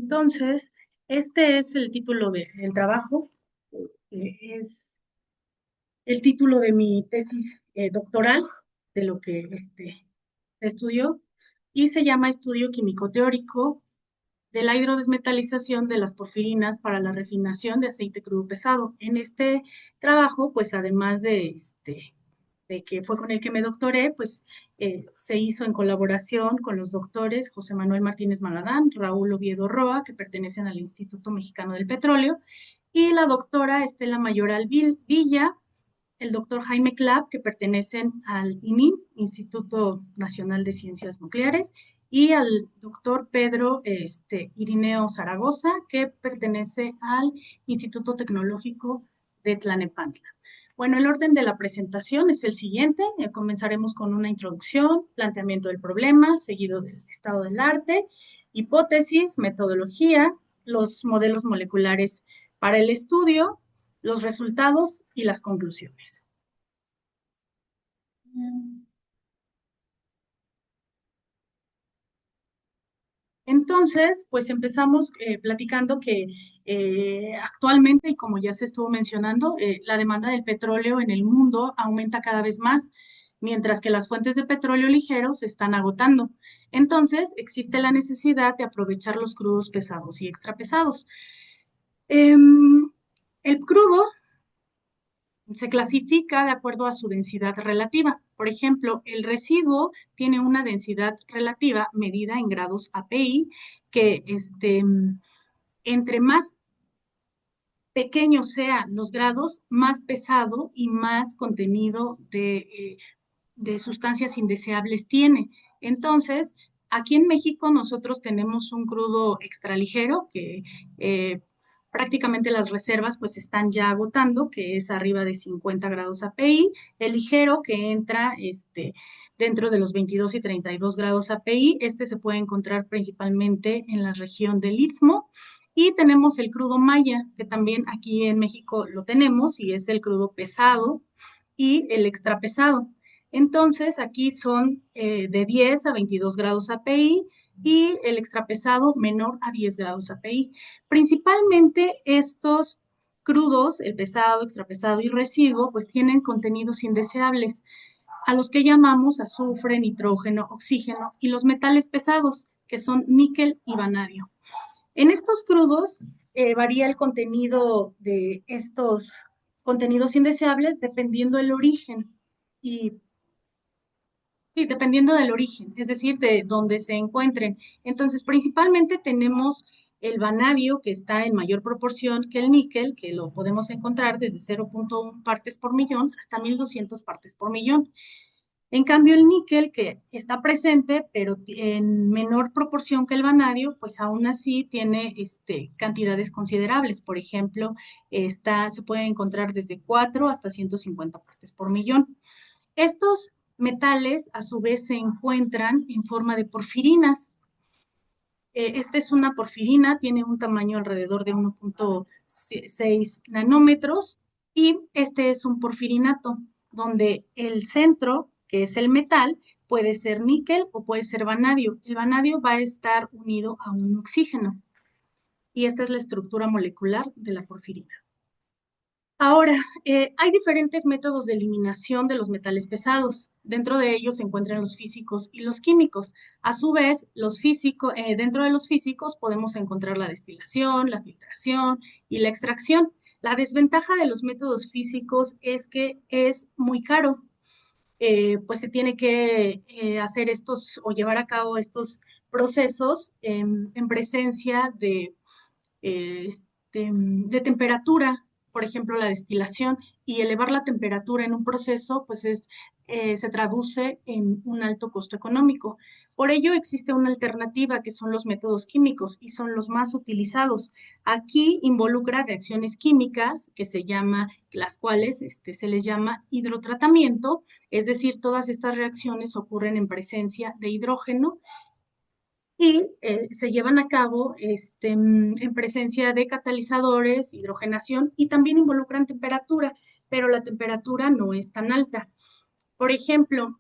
Entonces, este es el título del trabajo, es el título de mi tesis doctoral, de lo que se estudió, y se llama Estudio Químico Teórico de la hidrodesmetalización de las porfirinas para la refinación de aceite crudo pesado. En este trabajo, pues además de que fue con el que me doctoré, pues se hizo en colaboración con los doctores José Manuel Martínez Magadán, Raúl Oviedo Roa, que pertenecen al Instituto Mexicano del Petróleo, y la doctora Estela Mayoral Villa, el doctor Jaime Clapp, que pertenecen al ININ, Instituto Nacional de Ciencias Nucleares, y al doctor Pedro Irineo Zaragoza, que pertenece al Instituto Tecnológico de Tlanepantla. Bueno, el orden de la presentación es el siguiente. Comenzaremos con una introducción, planteamiento del problema, seguido del estado del arte, hipótesis, metodología, los modelos moleculares para el estudio, los resultados y las conclusiones. Entonces, pues empezamos platicando que actualmente, y como ya se estuvo mencionando, la demanda del petróleo en el mundo aumenta cada vez más, mientras que las fuentes de petróleo ligero se están agotando. Entonces, existe la necesidad de aprovechar los crudos pesados y extrapesados. El crudo se clasifica de acuerdo a su densidad relativa. Por ejemplo, el residuo tiene una densidad relativa medida en grados API, que entre más pequeños sean los grados, más pesado y más contenido de sustancias indeseables tiene. Entonces, aquí en México nosotros tenemos un crudo extraligero que eh, prácticamente las reservas pues están ya agotando, que es arriba de 50 grados API, el ligero que entra dentro de los 22 y 32 grados API, este se puede encontrar principalmente en la región del Istmo, y tenemos el crudo maya, que también aquí en México lo tenemos, y es el crudo pesado y el extra pesado. Entonces, aquí son de 10 a 22 grados API y el extrapesado menor a 10 grados API. Principalmente estos crudos, el pesado, extrapesado y residuo, pues tienen contenidos indeseables, a los que llamamos azufre, nitrógeno, oxígeno y los metales pesados, que son níquel y vanadio. En estos crudos varía el contenido de estos contenidos indeseables dependiendo del origen y sí, dependiendo del origen, es decir, de donde se encuentren. Entonces, principalmente tenemos el vanadio, que está en mayor proporción que el níquel, que lo podemos encontrar desde 0,1 partes por millón hasta 1,200 partes por millón. En cambio, el níquel, que está presente, pero en menor proporción que el vanadio, pues aún así tiene cantidades considerables. Por ejemplo, se puede encontrar desde 4 hasta 150 partes por millón. Estos metales, a su vez, se encuentran en forma de porfirinas. Esta es una porfirina, tiene un tamaño alrededor de 1,6 nanómetros y este es un porfirinato, donde el centro, que es el metal, puede ser níquel o puede ser vanadio. El vanadio va a estar unido a un oxígeno y esta es la estructura molecular de la porfirina. Ahora, hay diferentes métodos de eliminación de los metales pesados. Dentro de ellos se encuentran los físicos y los químicos. A su vez, dentro de los físicos podemos encontrar la destilación, la filtración y la extracción. La desventaja de los métodos físicos es que es muy caro. Pues se tiene que hacer estos o llevar a cabo estos procesos en presencia de temperatura, por ejemplo, la destilación, y elevar la temperatura en un proceso, pues se traduce en un alto costo económico. Por ello, existe una alternativa que son los métodos químicos y son los más utilizados. Aquí involucra reacciones químicas las cuales se les llama hidrotratamiento, es decir, todas estas reacciones ocurren en presencia de hidrógeno y se llevan a cabo en presencia de catalizadores, hidrogenación y también involucran temperatura, pero la temperatura no es tan alta. Por ejemplo,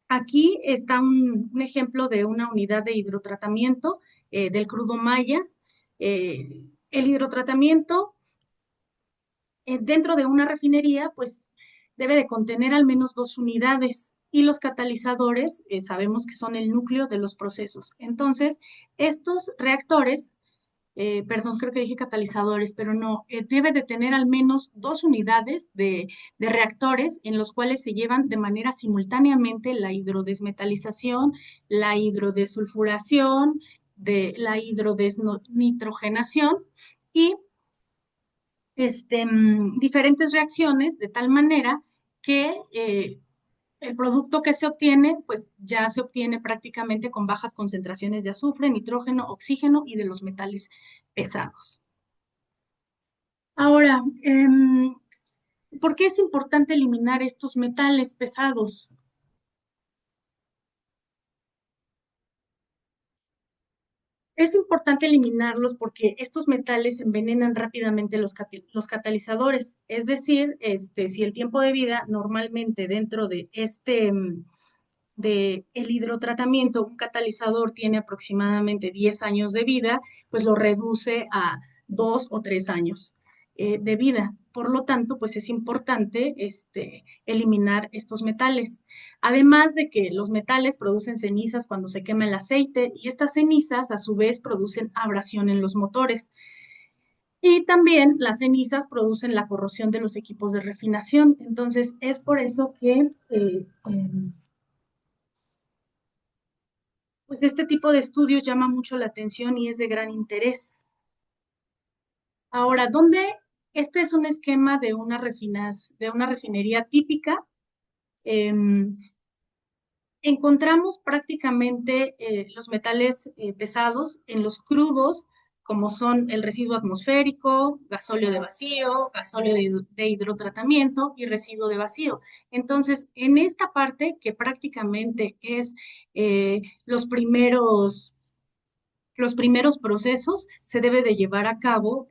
aquí está un ejemplo de una unidad de hidrotratamiento. del crudo maya. El hidrotratamiento dentro de una refinería, pues debe de contener al menos dos unidades y los catalizadores sabemos que son el núcleo de los procesos. Entonces, estos reactores, perdón, creo que dije catalizadores, pero no, debe de tener al menos dos unidades de reactores en los cuales se llevan de manera simultáneamente la hidrodesmetalización, la hidrodesulfuración, la hidrodesnitrogenación y diferentes reacciones de tal manera que el producto que se obtiene, pues ya se obtiene prácticamente con bajas concentraciones de azufre, nitrógeno, oxígeno y de los metales pesados. Ahora, ¿por qué es importante eliminar estos metales pesados? Es importante eliminarlos porque estos metales envenenan rápidamente los catalizadores. Es decir, si el tiempo de vida normalmente dentro de de el hidrotratamiento, un catalizador tiene aproximadamente 10 años de vida, pues lo reduce a 2 o 3 años de vida. Por lo tanto, pues es importante eliminar estos metales. Además de que los metales producen cenizas cuando se quema el aceite y estas cenizas a su vez producen abrasión en los motores. Y también las cenizas producen la corrosión de los equipos de refinación. Entonces, es por eso que pues este tipo de estudios llama mucho la atención y es de gran interés. Ahora, ¿dónde? Este es un esquema de de una refinería típica. Em, Encontramos prácticamente los metales pesados en los crudos, como son el residuo atmosférico, gasóleo de vacío, gasóleo de hidrotratamiento y residuo de vacío. Entonces, en esta parte, que prácticamente es los primeros procesos, se debe de llevar a cabo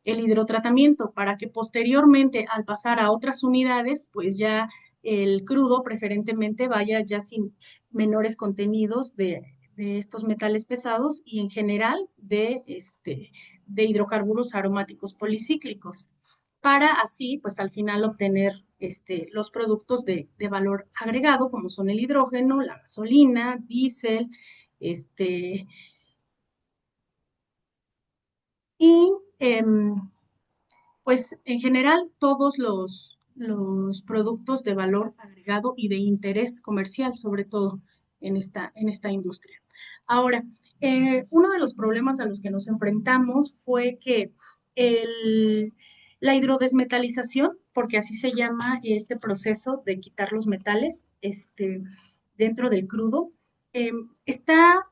el hidrotratamiento para que posteriormente, al pasar a otras unidades, pues ya el crudo preferentemente vaya ya sin menores contenidos de estos metales pesados y en general de hidrocarburos aromáticos policíclicos, para así, pues al final obtener los productos de valor agregado, como son el hidrógeno, la gasolina, diésel, este, y pues en general todos los productos de valor agregado y de interés comercial, sobre todo en esta industria. Ahora, uno de los problemas a los que nos enfrentamos fue que el, la hidrodesmetalización, porque así se llama este proceso de quitar los metales dentro del crudo, está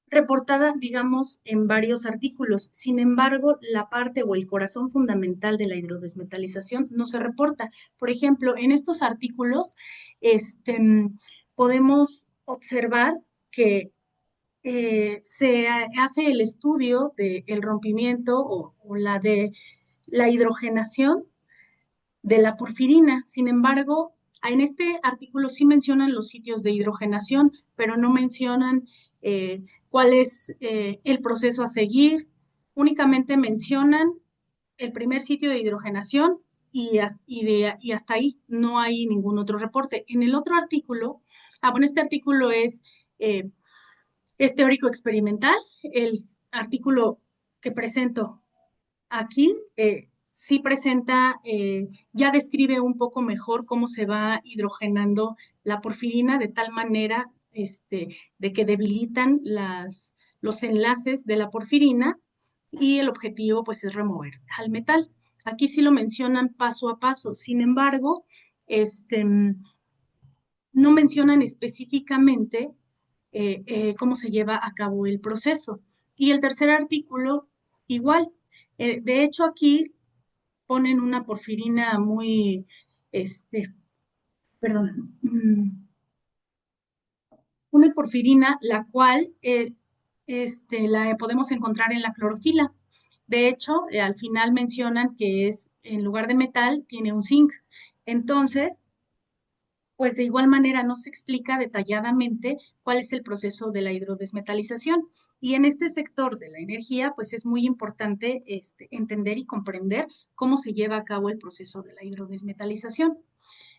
reportada, digamos, en varios artículos. Sin embargo, la parte o el corazón fundamental de la hidrodesmetalización no se reporta. Por ejemplo, en estos artículos este, podemos observar que hace el estudio del rompimiento o la de la hidrogenación de la porfirina. Sin embargo, en este artículo sí mencionan los sitios de hidrogenación, pero no mencionan cuál es el proceso a seguir. Únicamente mencionan el primer sitio de hidrogenación y hasta ahí no hay ningún otro reporte. En el otro artículo, bueno, este artículo eh, es teórico experimental. El artículo que presento aquí sí presenta, ya describe un poco mejor cómo se va hidrogenando la porfirina de tal manera de que debilitan los enlaces de la porfirina y el objetivo pues es remover al metal. Aquí sí lo mencionan paso a paso, sin embargo, este, no mencionan específicamente cómo se lleva a cabo el proceso. Y el tercer artículo, igual. De hecho, aquí ponen una porfirina muy, este, perdón, una porfirina, la cual la podemos encontrar en la clorofila. De hecho, al final mencionan que es, en lugar de metal, tiene un zinc. Entonces, pues de igual manera no se explica detalladamente cuál es el proceso de la hidrodesmetalización. Y en este sector de la energía, pues es muy importante entender y comprender cómo se lleva a cabo el proceso de la hidrodesmetalización.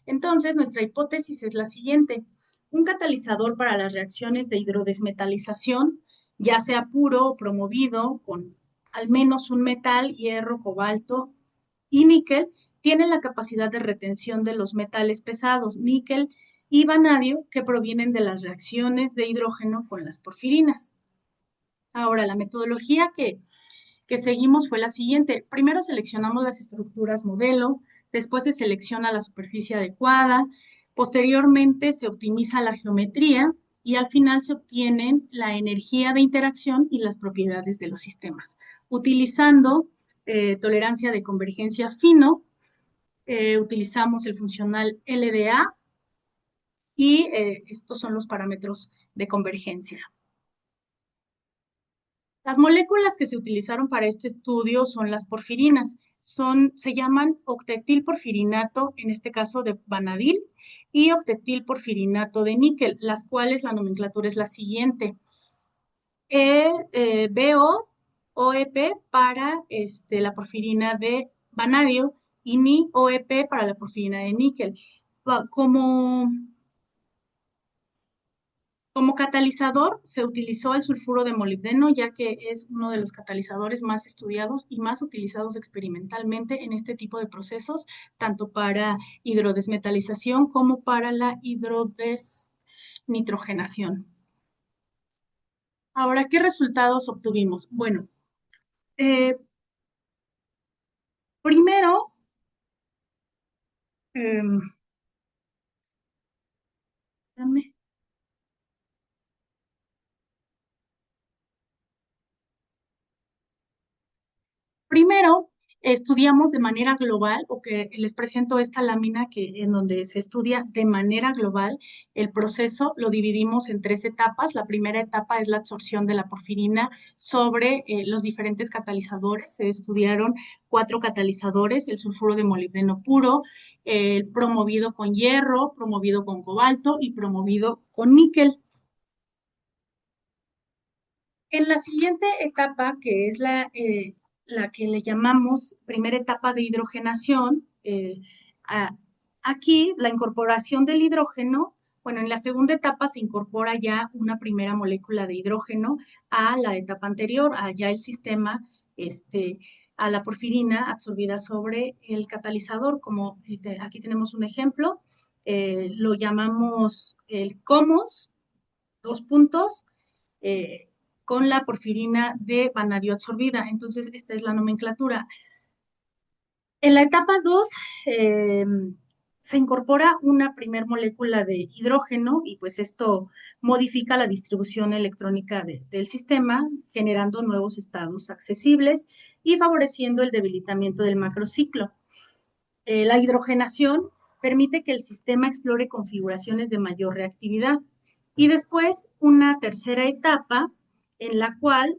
Entonces, nuestra hipótesis es la siguiente. Un catalizador para las reacciones de hidrodesmetalización, ya sea puro o promovido con al menos un metal, hierro, cobalto y níquel, tiene la capacidad de retención de los metales pesados, níquel y vanadio, que provienen de las reacciones de hidrógeno con las porfirinas. Ahora, la metodología que seguimos fue la siguiente. Primero seleccionamos las estructuras modelo, después se selecciona la superficie adecuada, posteriormente se optimiza la geometría y al final se obtienen la energía de interacción y las propiedades de los sistemas, utilizando tolerancia de convergencia fino, utilizamos el funcional LDA y estos son los parámetros de convergencia. Las moléculas que se utilizaron para este estudio son las porfirinas. Se llaman octetilporfirinato, en este caso de vanadil, y octetilporfirinato de níquel, las cuales la nomenclatura es la siguiente. BO, OEP para la porfirina de vanadio y Ni OEP para la porfirina de níquel. Como Como catalizador se utilizó el sulfuro de molibdeno, ya que es uno de los catalizadores más estudiados y más utilizados experimentalmente en este tipo de procesos, tanto para hidrodesmetalización como para la hidrodesnitrogenación. Ahora, ¿qué resultados obtuvimos? Bueno, eh, primero, eh, Primero, estudiamos de manera global, o que les presento esta lámina en donde se estudia de manera global el proceso, lo dividimos en tres etapas. La primera etapa es la absorción de la porfirina sobre los diferentes catalizadores. Se estudiaron 4 catalizadores: el sulfuro de molibdeno puro, el promovido con hierro, promovido con cobalto y promovido con níquel. En la siguiente etapa, que es la que le llamamos primera etapa de hidrogenación, a- aquí la incorporación del hidrógeno, bueno, en la segunda etapa se incorpora ya una primera molécula de hidrógeno a la etapa anterior, a ya el sistema, este, a la porfirina absorbida sobre el catalizador, como aquí tenemos un ejemplo, lo llamamos el COMOS, 2 puntos, eh, con la porfirina de vanadio absorbida. Entonces, esta es la nomenclatura. En la etapa 2 eh, se incorpora una primer molécula de hidrógeno y pues esto modifica la distribución electrónica del sistema, generando nuevos estados accesibles y favoreciendo el debilitamiento del macrociclo. La hidrogenación permite que el sistema explore configuraciones de mayor reactividad. Y después una tercera etapa en la cual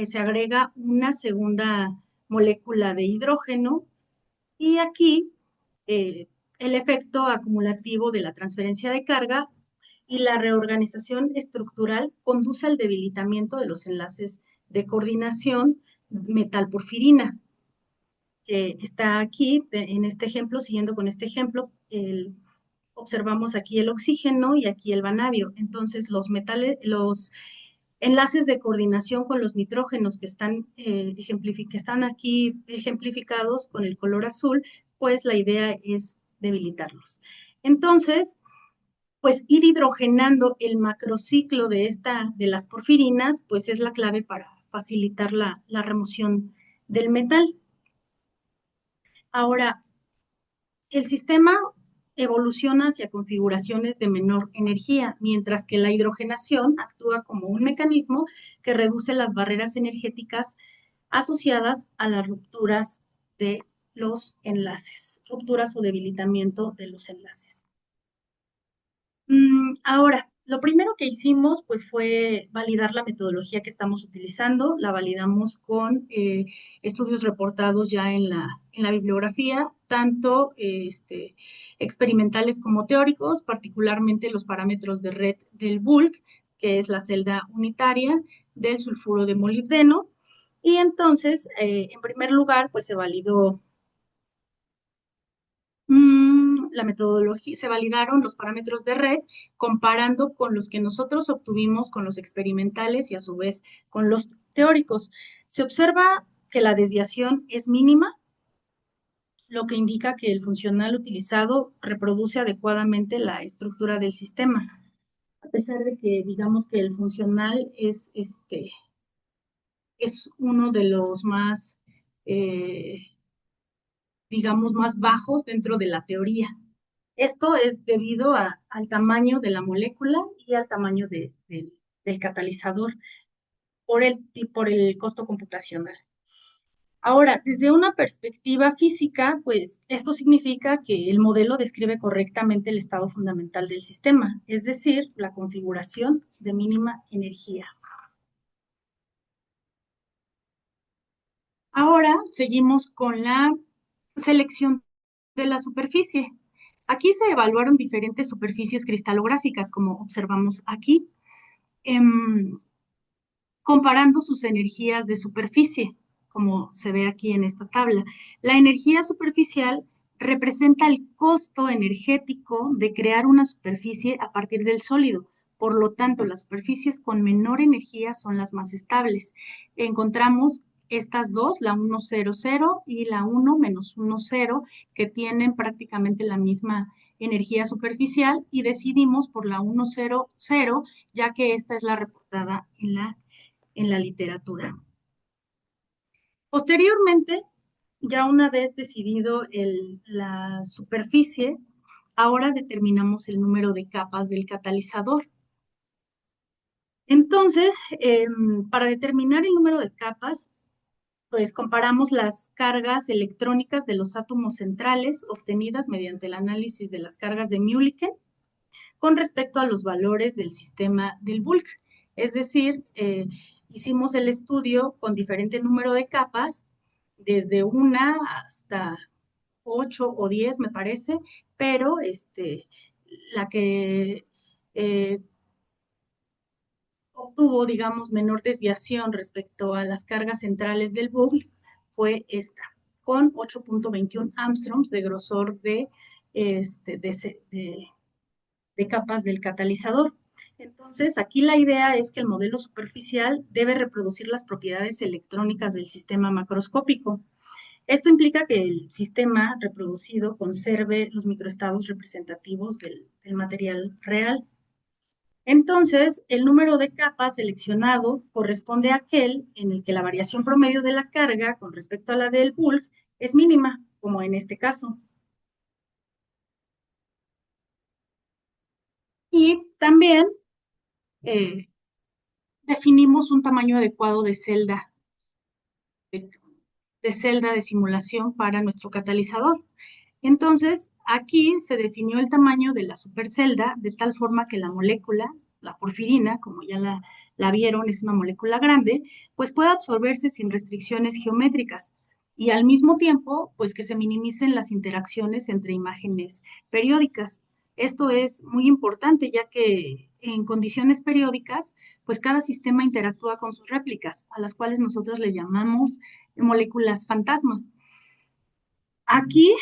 se agrega una segunda molécula de hidrógeno y aquí el efecto acumulativo de la transferencia de carga y la reorganización estructural conduce al debilitamiento de los enlaces de coordinación metalporfirina, que está aquí en este ejemplo. Siguiendo con este ejemplo, observamos aquí el oxígeno y aquí el vanadio. Entonces, los enlaces de coordinación con los nitrógenos que están aquí ejemplificados con el color azul, pues la idea es debilitarlos. Entonces, pues ir hidrogenando el macrociclo de las porfirinas, pues es la clave para facilitar la remoción del metal. Ahora, el sistema evoluciona hacia configuraciones de menor energía, mientras que la hidrogenación actúa como un mecanismo que reduce las barreras energéticas asociadas a las rupturas de los enlaces, rupturas o debilitamiento de los enlaces. Ahora, lo primero que hicimos pues fue validar la metodología que estamos utilizando, la validamos con estudios reportados ya en la bibliografía, tanto experimentales como teóricos, particularmente los parámetros de red del bulk, que es la celda unitaria del sulfuro de molibdeno. Y entonces, en primer lugar, pues se validó la metodología, se validaron los parámetros de red comparando con los que nosotros obtuvimos con los experimentales y a su vez con los teóricos. Se observa que la desviación es mínima, lo que indica que el funcional utilizado reproduce adecuadamente la estructura del sistema. A pesar de que digamos que el funcional es uno de los más, eh, digamos, más bajos dentro de la teoría. Esto es debido al tamaño de la molécula y al tamaño del catalizador por el costo computacional. Ahora, desde una perspectiva física, pues esto significa que el modelo describe correctamente el estado fundamental del sistema, es decir, la configuración de mínima energía. Ahora seguimos con la selección de la superficie. Aquí se evaluaron diferentes superficies cristalográficas, como observamos aquí, comparando sus energías de superficie, como se ve aquí en esta tabla. La energía superficial representa el costo energético de crear una superficie a partir del sólido. Por lo tanto, las superficies con menor energía son las más estables. Encontramos estas dos, la 100 y la 1-10, que tienen prácticamente la misma energía superficial y decidimos por la 100, ya que esta es la reportada en la literatura. Posteriormente, ya una vez decidido la superficie, ahora determinamos el número de capas del catalizador. Entonces, para determinar el número de capas, pues comparamos las cargas electrónicas de los átomos centrales obtenidas mediante el análisis de las cargas de Mulliken con respecto a los valores del sistema del bulk. Es decir, hicimos el estudio con diferente número de capas, desde una hasta 8 o 10, me parece, pero la que obtuvo, digamos, menor desviación respecto a las cargas centrales del bulk fue esta, con 8.21 Angstroms de grosor este, de, de de capas del catalizador. Entonces, aquí la idea es que el modelo superficial debe reproducir las propiedades electrónicas del sistema macroscópico. Esto implica que el sistema reproducido conserve los microestados representativos del material real. Entonces, el número de capas seleccionado corresponde a aquel en el que la variación promedio de la carga con respecto a la del bulk es mínima, como en este caso. Y también eh, definimos un tamaño adecuado de, de celda de simulación para nuestro catalizador. Entonces, aquí se definió el tamaño de la supercelda de tal forma que la molécula, la porfirina, como ya la vieron, es una molécula grande, pues pueda absorberse sin restricciones geométricas y al mismo tiempo, pues que se minimicen las interacciones entre imágenes periódicas. Esto es muy importante ya que en condiciones periódicas, pues cada sistema interactúa con sus réplicas, a las cuales nosotros le llamamos moléculas fantasmas. Aquí,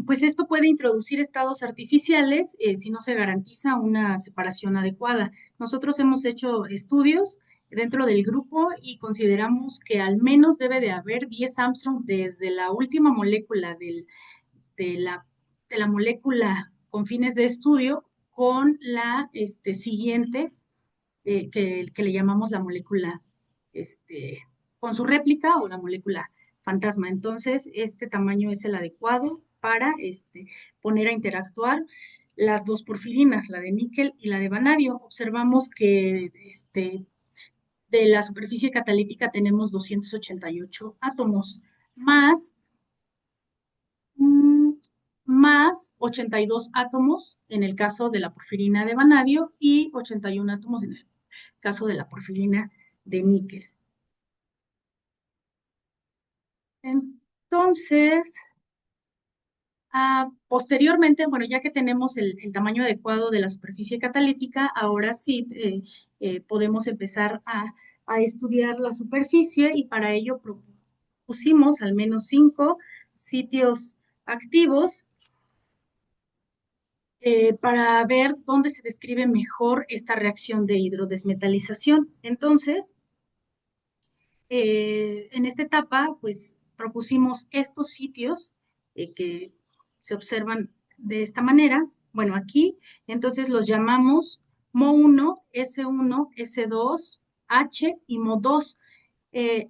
pues esto puede introducir estados artificiales si no se garantiza una separación adecuada. Nosotros hemos hecho estudios dentro del grupo y consideramos que al menos debe de haber 10 Armstrong desde la última molécula de, la, de la molécula con fines de estudio con la siguiente, que le llamamos la molécula con su réplica o la molécula fantasma. Entonces, este tamaño es el adecuado para poner a interactuar las dos porfirinas, la de níquel y la de vanadio. Observamos que de la superficie catalítica tenemos 288 átomos, más más 82 átomos en el caso de la porfirina de vanadio y 81 átomos en el caso de la porfirina de níquel. Entonces, posteriormente, bueno, ya que tenemos el tamaño adecuado de la superficie catalítica, ahora sí podemos empezar a estudiar la superficie y para ello pusimos al menos 5 sitios activos para ver dónde se describe mejor esta reacción de hidrodesmetalización. Entonces, en esta etapa, pues propusimos estos sitios que se observan de esta manera. Bueno, aquí, entonces los llamamos MO1, S1, S2, H y MO2.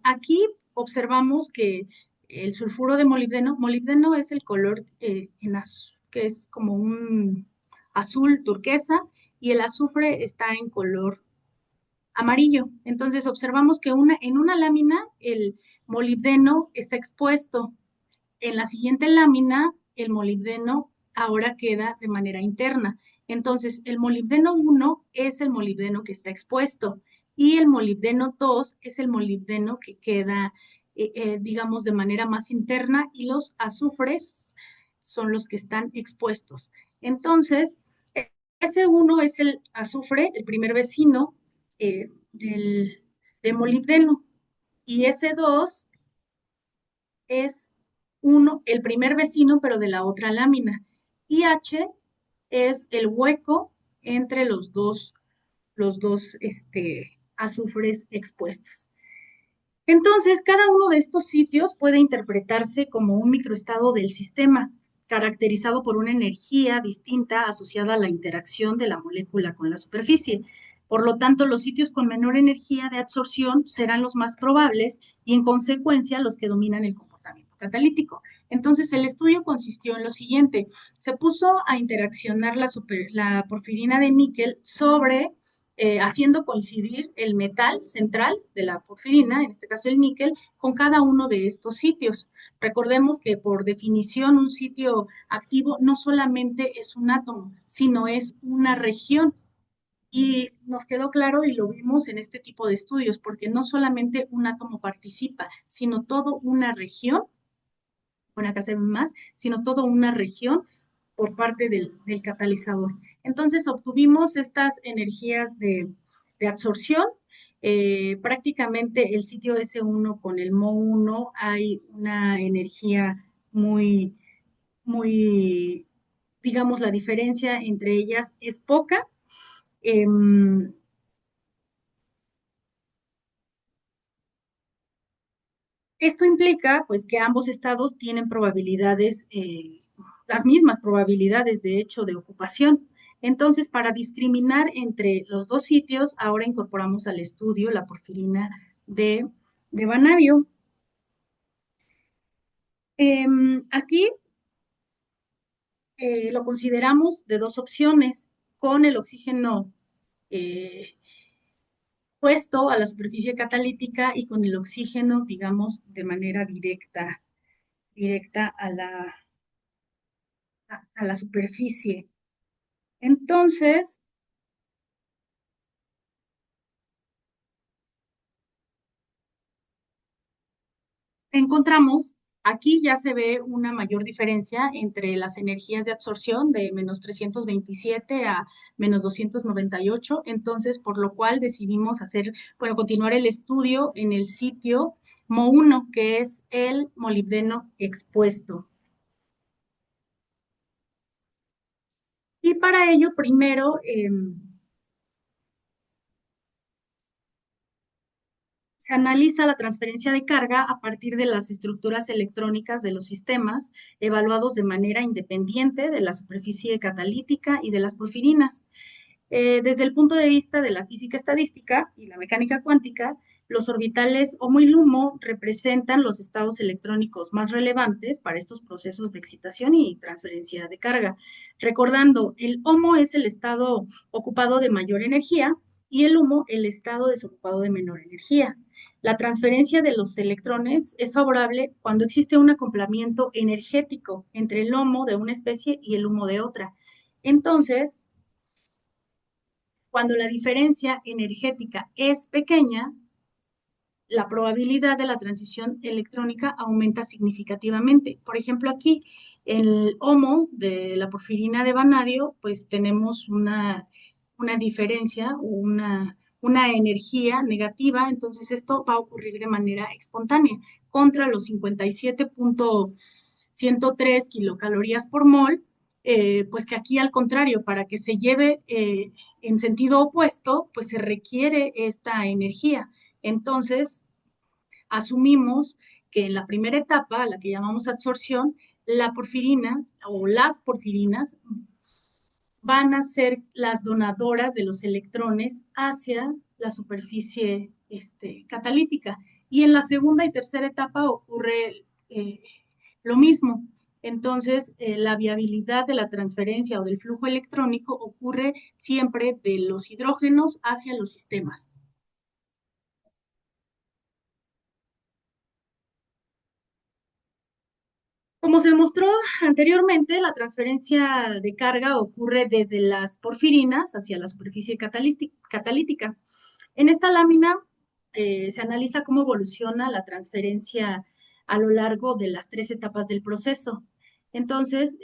Aquí observamos que el sulfuro de molibdeno es el color que es como un azul turquesa, y el azufre está en color amarillo. Entonces observamos que en una lámina el molibdeno está expuesto. En la siguiente lámina el molibdeno ahora queda de manera interna. Entonces el molibdeno 1 es el molibdeno que está expuesto y el molibdeno 2 es el molibdeno que queda, digamos, de manera más interna, y los azufres son los que están expuestos. Entonces, S1 es el azufre, el primer vecino del molibdeno, y S2 es el primer vecino, pero de la otra lámina, y H es el hueco entre los dos azufres expuestos. Entonces, cada uno de estos sitios puede interpretarse como un microestado del sistema, caracterizado por una energía distinta asociada a la interacción de la molécula con la superficie. Por lo tanto, los sitios con menor energía de absorción serán los más probables y, en consecuencia, los que dominan el comportamiento catalítico. Entonces, el estudio consistió en lo siguiente. Se puso a interaccionar la porfirina de níquel haciendo coincidir el metal central de la porfirina, en este caso el níquel, con cada uno de estos sitios. Recordemos que por definición un sitio activo no solamente es un átomo, sino es una región. Y nos quedó claro y lo vimos en este tipo de estudios, porque no solamente un átomo participa, sino toda una región, bueno, acá se ve más, sino toda una región por parte del catalizador. Entonces obtuvimos estas energías de absorción. Prácticamente el sitio S1 con el MO1 hay una energía muy, muy, digamos, la diferencia entre ellas es poca. Em, Esto implica, pues, que ambos estados tienen probabilidades, las mismas probabilidades, de hecho, de ocupación. Entonces, para discriminar entre los dos sitios, ahora incorporamos al estudio la porfirina de, de vanadio. Aquí lo consideramos de dos opciones, con el oxígeno eh, puesto a la superficie catalítica y con el oxígeno, digamos, de manera directa a la superficie. Entonces, encontramos, aquí ya se ve una mayor diferencia entre las energías de absorción de menos 327 a menos 298. Entonces, por lo cual decidimos bueno, continuar el estudio en el sitio MO1, que es el molibdeno expuesto. Y para ello, primero, se analiza la transferencia de carga a partir de las estructuras electrónicas de los sistemas, evaluados de manera independiente de la superficie catalítica y de las porfirinas. Desde el punto de vista de la física estadística y la mecánica cuántica, los orbitales HOMO y LUMO representan los estados electrónicos más relevantes para estos procesos de excitación y transferencia de carga. Recordando, el HOMO es el estado ocupado de mayor energía y el LUMO el estado desocupado de menor energía. La transferencia de los electrones es favorable cuando existe un acoplamiento energético entre el HOMO de una especie y el HUMO de otra. Entonces, cuando la diferencia energética es pequeña, la probabilidad de la transición electrónica aumenta significativamente. Por ejemplo, aquí, el HOMO de la porfirina de vanadio, pues tenemos una diferencia, una energía negativa, entonces esto va a ocurrir de manera espontánea, contra los 57,103 kilocalorías por mol, pues que aquí al contrario, para que se lleve en sentido opuesto, pues se requiere esta energía. Entonces, asumimos que en la primera etapa, la que llamamos absorción, la porfirina o las porfirinas van a ser las donadoras de los electrones hacia la superficie catalítica. Y en la segunda y tercera etapa ocurre lo mismo. Entonces, la viabilidad de la transferencia o del flujo electrónico ocurre siempre de los hidrógenos hacia los sistemas. Como se mostró anteriormente, la transferencia de carga ocurre desde las porfirinas hacia la superficie catalítica. En esta lámina se analiza cómo evoluciona la transferencia a lo largo de las tres etapas del proceso. Entonces,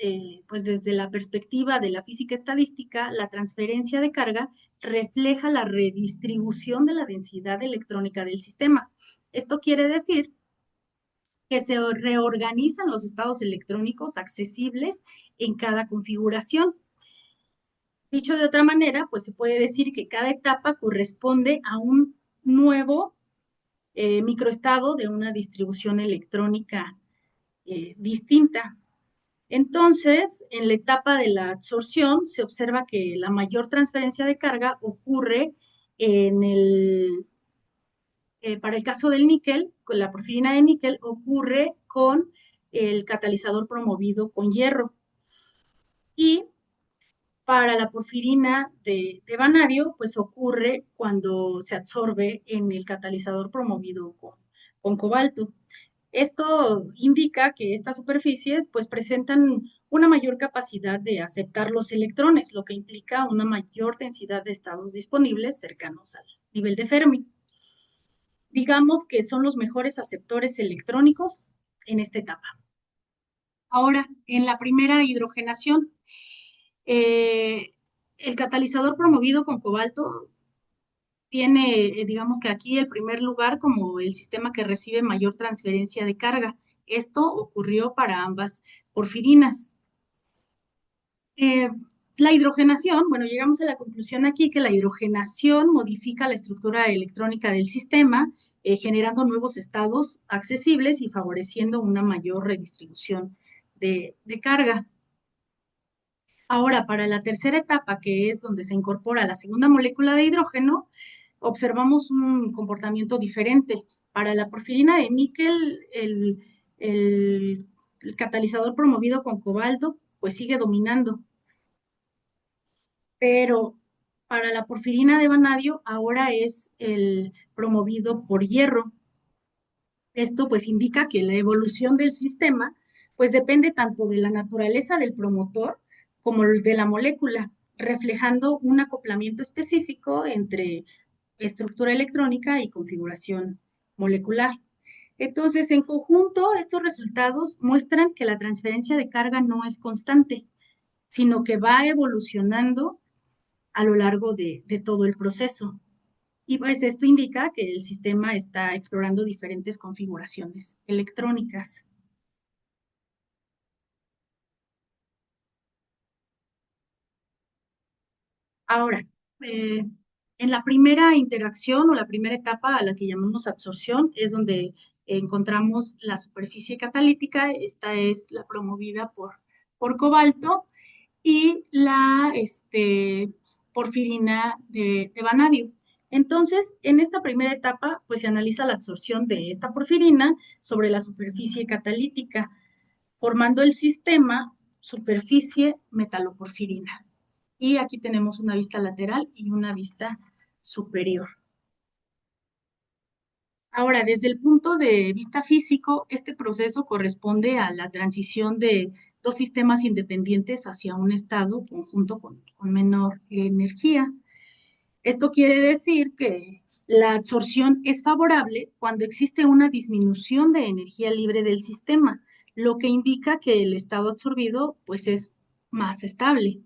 pues desde la perspectiva de la física estadística, la transferencia de carga refleja la redistribución de la densidad electrónica del sistema. Esto quiere decir que se reorganizan los estados electrónicos accesibles en cada configuración. Dicho de otra manera, pues se puede decir que cada etapa corresponde a un nuevo microestado de una distribución electrónica distinta. Entonces, en la etapa de la absorción se observa que la mayor transferencia de carga ocurre en para el caso del níquel, con la porfirina de níquel, ocurre con el catalizador promovido con hierro. Y para la porfirina de vanadio, pues ocurre cuando se absorbe en el catalizador promovido con cobalto. Esto indica que estas superficies pues presentan una mayor capacidad de aceptar los electrones, lo que implica una mayor densidad de estados disponibles cercanos al nivel de Fermi. Digamos que son los mejores aceptores electrónicos en esta etapa. Ahora, en la primera hidrogenación, eh, el catalizador promovido con cobalto tiene, digamos que aquí el primer lugar como el sistema que recibe mayor transferencia de carga. Esto ocurrió para ambas porfirinas. Eh, la hidrogenación, bueno, llegamos a la conclusión aquí que la hidrogenación modifica la estructura electrónica del sistema, generando nuevos estados accesibles y favoreciendo una mayor redistribución de carga. Ahora, para la tercera etapa, que es donde se incorpora la segunda molécula de hidrógeno, observamos un comportamiento diferente. Para la porfirina de níquel, el catalizador promovido con cobalto, pues sigue dominando, pero para la porfirina de vanadio ahora es el promovido por hierro. Esto pues indica que la evolución del sistema pues depende tanto de la naturaleza del promotor como de la molécula, reflejando un acoplamiento específico entre estructura electrónica y configuración molecular. Entonces, en conjunto, estos resultados muestran que la transferencia de carga no es constante, sino que va evolucionando a lo largo de todo el proceso. Y pues esto indica que el sistema está explorando diferentes configuraciones electrónicas. Ahora, eh, en la primera interacción o la primera etapa a la que llamamos absorción es donde encontramos la superficie catalítica, esta es la promovida por cobalto, y la porfirina de vanadio. Entonces, en esta primera etapa, pues se analiza la absorción de esta porfirina sobre la superficie catalítica, formando el sistema superficie metaloporfirina. Y aquí tenemos una vista lateral y una vista superior. Ahora, desde el punto de vista físico, este proceso corresponde a la transición de dos sistemas independientes hacia un estado conjunto con menor energía. Esto quiere decir que la absorción es favorable cuando existe una disminución de energía libre del sistema, lo que indica que el estado absorbido pues es más estable.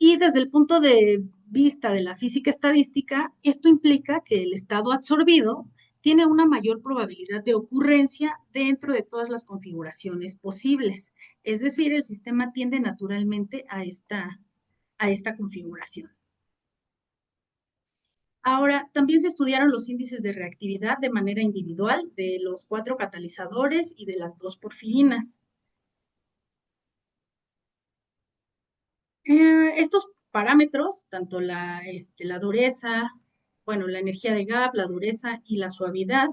Y desde el punto de vista de la física estadística, esto implica que el estado absorbido tiene una mayor probabilidad de ocurrencia dentro de todas las configuraciones posibles. Es decir, el sistema tiende naturalmente a esta configuración. Ahora, también se estudiaron los índices de reactividad de manera individual de los cuatro catalizadores y de las dos porfirinas. Estos parámetros, tanto la dureza, bueno, la energía de gap, la dureza y la suavidad,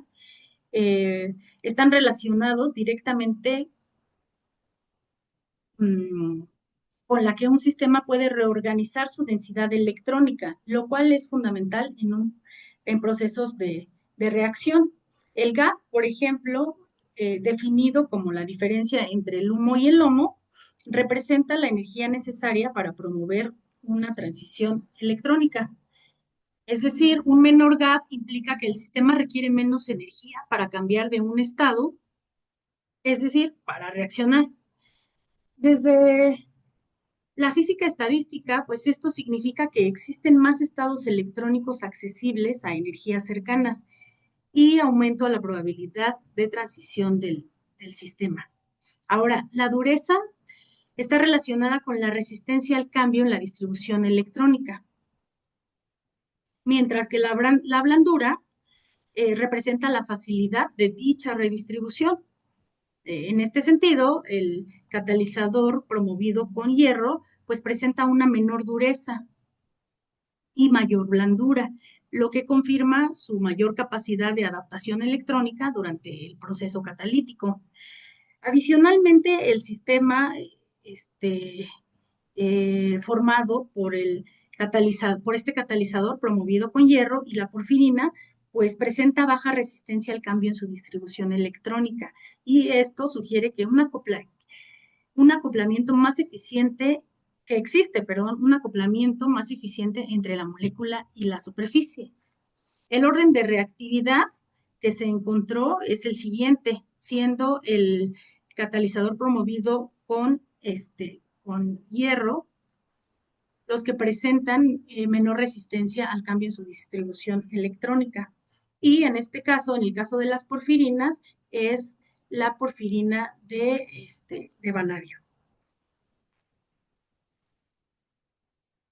eh, están relacionados directamente mm, con la que un sistema puede reorganizar su densidad electrónica, lo cual es fundamental en procesos de reacción. El gap, por ejemplo, definido como la diferencia entre el humo y el lomo, representa la energía necesaria para promover una transición electrónica. Es decir, un menor gap implica que el sistema requiere menos energía para cambiar de un estado, es decir, para reaccionar. Desde la física estadística, pues esto significa que existen más estados electrónicos accesibles a energías cercanas y aumento a la probabilidad de transición del sistema. Ahora, la dureza está relacionada con la resistencia al cambio en la distribución electrónica, mientras que la blandura representa la facilidad de dicha redistribución. En este sentido, el catalizador promovido con hierro pues presenta una menor dureza y mayor blandura, lo que confirma su mayor capacidad de adaptación electrónica durante el proceso catalítico. Adicionalmente, el sistema formado por este catalizador promovido con hierro y la porfirina, pues presenta baja resistencia al cambio en su distribución electrónica. Y esto sugiere que un acoplamiento más eficiente, que existe, perdón, un acoplamiento más eficiente entre la molécula y la superficie. El orden de reactividad que se encontró es el siguiente, siendo el catalizador promovido con hierro los que presentan menor resistencia al cambio en su distribución electrónica. Y en este caso, en el caso de las porfirinas, es la porfirina de vanadio.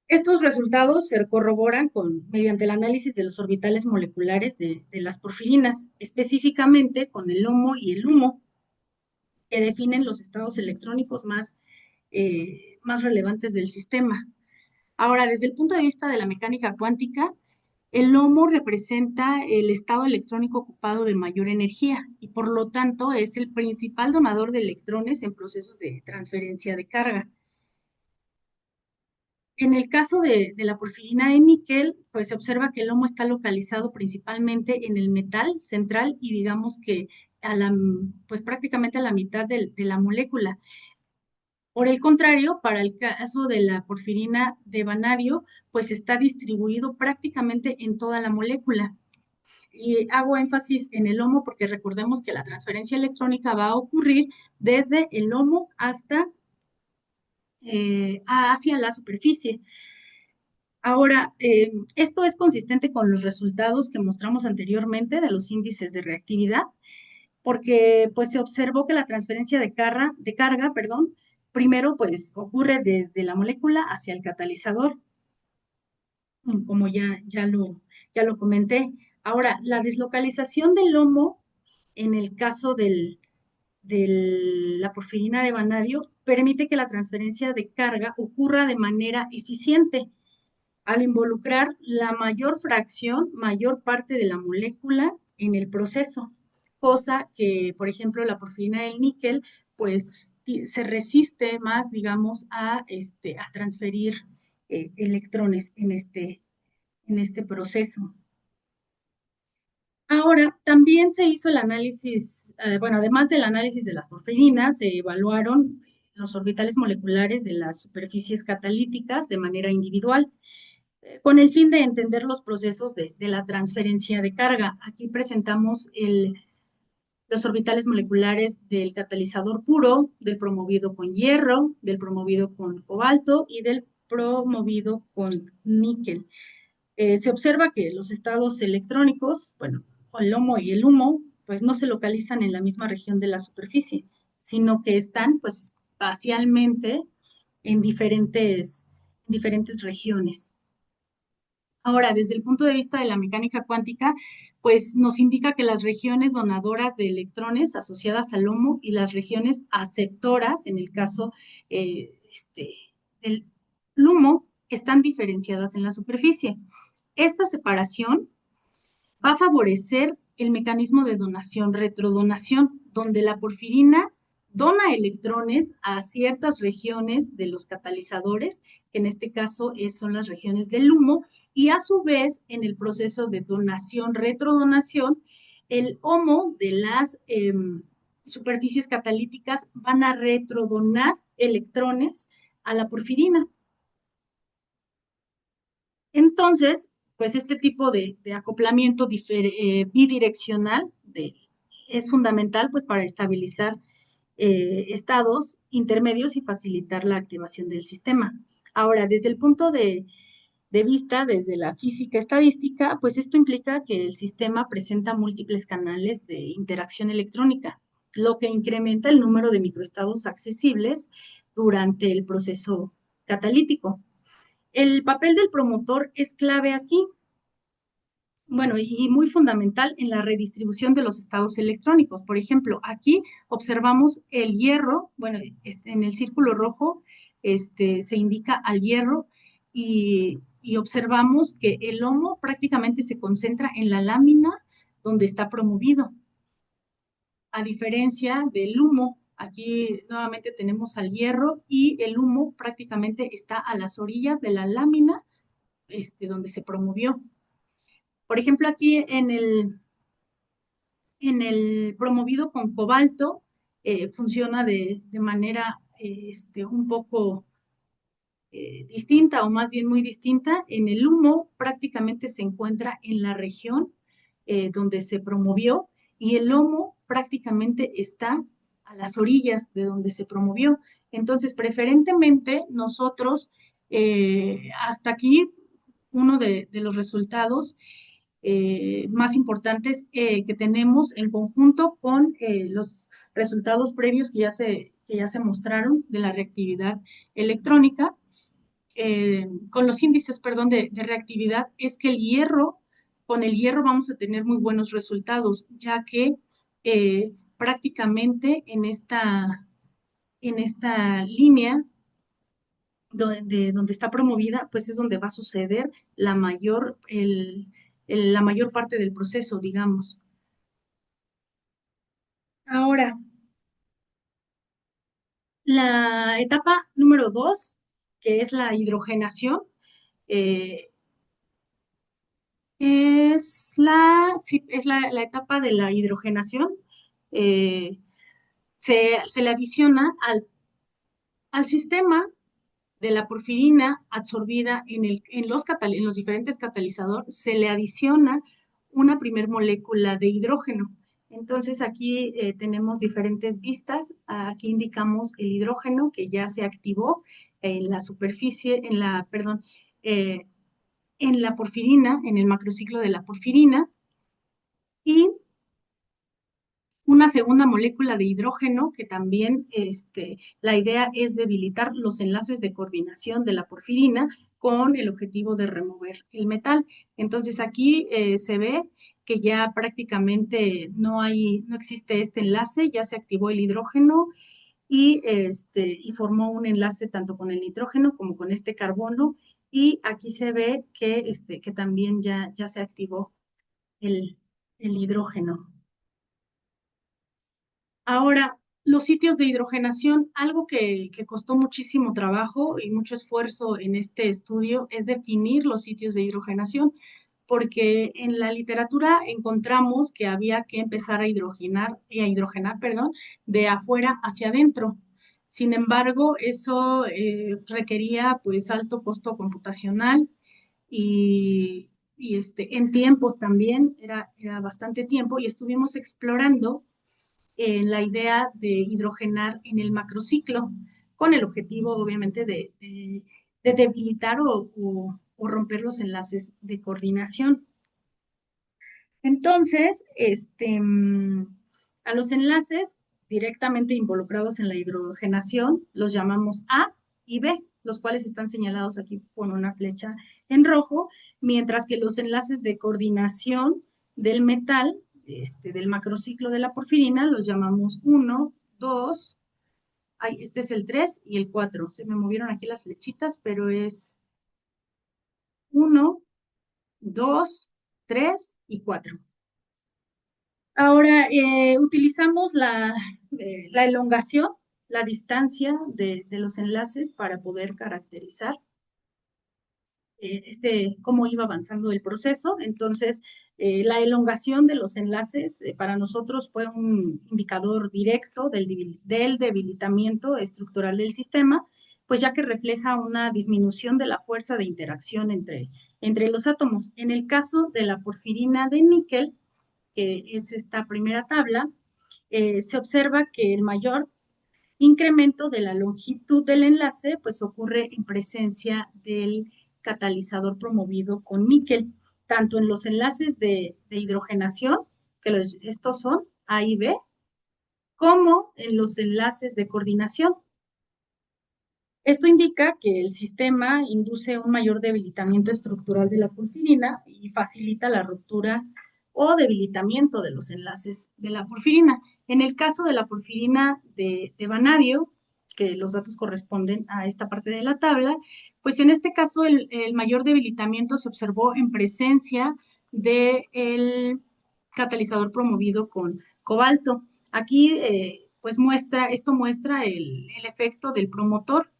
Estos resultados se corroboran mediante el análisis de los orbitales moleculares de las porfirinas, específicamente con el HOMO y el LUMO, que definen los estados electrónicos más relevantes del sistema. Ahora, desde el punto de vista de la mecánica cuántica, el LOMO representa el estado electrónico ocupado de mayor energía y por lo tanto es el principal donador de electrones en procesos de transferencia de carga. En el caso de la porfirina de níquel, pues se observa que el LOMO está localizado principalmente en el metal central y digamos que pues prácticamente a la mitad de la molécula. Por el contrario, para el caso de la porfirina de vanadio, pues está distribuido prácticamente en toda la molécula. Y hago énfasis en el lomo porque recordemos que la transferencia electrónica va a ocurrir desde el lomo hacia la superficie. Ahora, esto es consistente con los resultados que mostramos anteriormente de los índices de reactividad, porque pues se observó que la transferencia de carga, perdón, primero pues ocurre desde la molécula hacia el catalizador, como ya lo comenté. Ahora, la deslocalización del lomo en el caso de la porfirina de vanadio permite que la transferencia de carga ocurra de manera eficiente al involucrar la mayor parte de la molécula en el proceso, cosa que, por ejemplo, la porfirina del níquel, pues se resiste más, digamos, a transferir electrones en este proceso. Ahora, también se hizo el análisis, bueno, además del análisis de las porfirinas, se evaluaron los orbitales moleculares de las superficies catalíticas de manera individual, con el fin de entender los procesos de la transferencia de carga. Aquí presentamos los orbitales moleculares del catalizador puro, del promovido con hierro, del promovido con cobalto y del promovido con níquel. Se observa que los estados electrónicos, bueno, el LOMO y el humo, pues no se localizan en la misma región de la superficie, sino que están pues espacialmente en diferentes regiones. Ahora, desde el punto de vista de la mecánica cuántica, pues nos indica que las regiones donadoras de electrones asociadas al HOMO y las regiones aceptoras, en el caso del LUMO, están diferenciadas en la superficie. Esta separación va a favorecer el mecanismo de donación-retrodonación, donde la porfirina dona electrones a ciertas regiones de los catalizadores, que en este caso son las regiones del humo, y a su vez, en el proceso de donación-retrodonación, el HOMO de las superficies catalíticas van a retrodonar electrones a la porfirina. Entonces, pues este tipo de acoplamiento bidireccional es fundamental pues para estabilizar estados intermedios y facilitar la activación del sistema. Ahora, desde el punto de vista, desde la física estadística, pues esto implica que el sistema presenta múltiples canales de interacción electrónica, lo que incrementa el número de microestados accesibles durante el proceso catalítico. El papel del promotor es clave aquí, bueno, y muy fundamental en la redistribución de los estados electrónicos. Por ejemplo, aquí observamos el hierro, bueno, en el círculo rojo se indica al hierro y observamos que el HOMO prácticamente se concentra en la lámina donde está promovido, a diferencia del humo. Aquí nuevamente tenemos al hierro y el humo prácticamente está a las orillas de la lámina donde se promovió. Por ejemplo, aquí en el promovido con cobalto funciona de manera un poco distinta o más bien muy distinta. En el humo prácticamente se encuentra en la región donde se promovió y el HOMO prácticamente está a las orillas de donde se promovió. Entonces, preferentemente nosotros, hasta aquí, uno de los resultados más importantes que tenemos en conjunto con los resultados previos que ya se mostraron de la reactividad electrónica, con los índices, perdón, de reactividad, es que con el hierro vamos a tener muy buenos resultados, ya que prácticamente en esta línea donde está promovida, pues es donde va a suceder la mayor parte del proceso, digamos. Ahora, la etapa número 2, que es la hidrogenación, eh, sí, es la etapa de la hidrogenación. eh, se le adiciona al sistema de la porfirina absorbida en los diferentes catalizadores, se le adiciona una primer molécula de hidrógeno. Entonces aquí tenemos diferentes vistas. Aquí indicamos el hidrógeno que ya se activó en la superficie, perdón, eh, en la porfirina, en el macrociclo de la porfirina. Y una segunda molécula de hidrógeno que también la idea es debilitar los enlaces de coordinación de la porfirina con el objetivo de remover el metal. Entonces aquí se ve que ya prácticamente no existe este enlace, ya se activó el hidrógeno y formó un enlace tanto con el nitrógeno como con este carbono. Y aquí se ve que también ya se activó el, el hidrógeno. Ahora, los sitios de hidrogenación, algo que costó muchísimo trabajo y mucho esfuerzo en este estudio es definir los sitios de hidrogenación, porque en la literatura encontramos que había que empezar a hidrogenar, perdón, de afuera hacia adentro. Sin embargo, eso requería pues alto costo computacional y en tiempos también, era bastante tiempo y estuvimos explorando la idea de hidrogenar en el macrociclo, con el objetivo, obviamente, de debilitar o romper los enlaces de coordinación. Entonces, a los enlaces directamente involucrados en la hidrogenación los llamamos A y B, los cuales están señalados aquí con una flecha en rojo, mientras que los enlaces de coordinación del metal, del macrociclo de la porfirina, los llamamos 1, 2, ay, este es el 3 y el 4. Se me movieron aquí las flechitas, pero es 1, 2, 3 y 4. Ahora, utilizamos la elongación, la distancia de los enlaces para poder caracterizar cómo iba avanzando el proceso. Entonces, la elongación de los enlaces para nosotros fue un indicador directo del debilitamiento estructural del sistema, pues ya que refleja una disminución de la fuerza de interacción entre los átomos. En el caso de la porfirina de níquel, que es esta primera tabla, se observa que el mayor incremento de la longitud del enlace pues ocurre en presencia del catalizador promovido con níquel, tanto en los enlaces de hidrogenación, estos son A y B, como en los enlaces de coordinación. Esto indica que el sistema induce un mayor debilitamiento estructural de la porfirina y facilita la ruptura o debilitamiento de los enlaces de la porfirina. En el caso de la porfirina de vanadio, que los datos corresponden a esta parte de la tabla, pues en este caso el mayor debilitamiento se observó en presencia del catalizador promovido con cobalto. Aquí, pues esto muestra el efecto del promotor.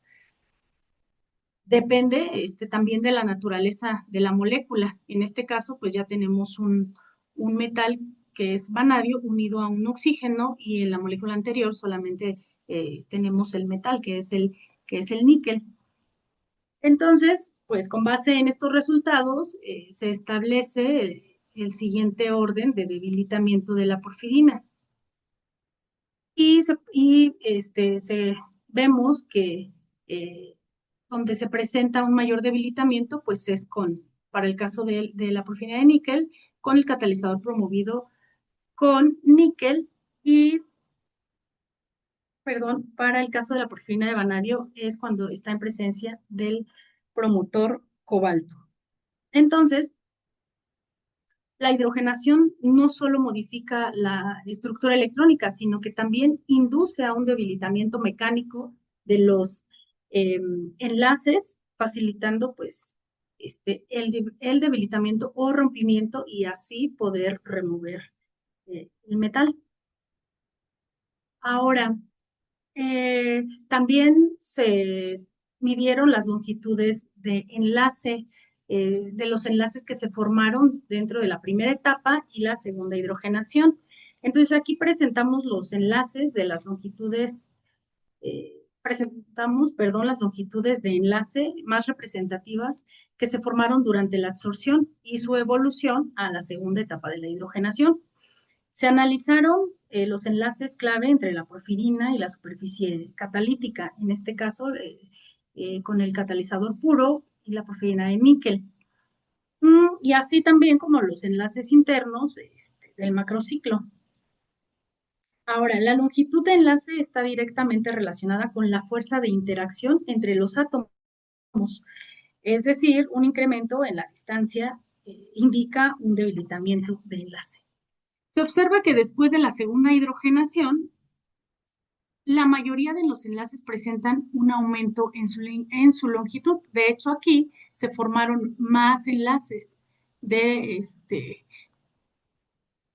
Depende también de la naturaleza de la molécula. En este caso, pues ya tenemos un metal que es vanadio unido a un oxígeno y en la molécula anterior solamente tenemos el metal que es el níquel. Entonces, pues con base en estos resultados se establece el siguiente orden de debilitamiento de la porfirina. Vemos que donde se presenta un mayor debilitamiento, pues es para el caso de la porfirina de níquel, con el catalizador promovido con níquel y, perdón, para el caso de la porfirina de vanadio es cuando está en presencia del promotor cobalto. Entonces, la hidrogenación no solo modifica la estructura electrónica, sino que también induce a un debilitamiento mecánico de los enlaces, facilitando pues el debilitamiento o rompimiento y así poder remover el metal. Ahora, también se midieron las longitudes de enlace, de los enlaces que se formaron dentro de la primera etapa y la segunda hidrogenación. Entonces aquí presentamos los enlaces de las longitudes, las longitudes de enlace más representativas que se formaron durante la absorción y su evolución a la segunda etapa de la hidrogenación. Se analizaron los enlaces clave entre la porfirina y la superficie catalítica, en este caso con el catalizador puro y la porfirina de níquel. Y así también como los enlaces internos del macrociclo. Ahora, la longitud de enlace está directamente relacionada con la fuerza de interacción entre los átomos, es decir, un incremento en la distancia indica un debilitamiento de enlace. Se observa que después de la segunda hidrogenación, la mayoría de los enlaces presentan un aumento en su longitud. De hecho, aquí se formaron más enlaces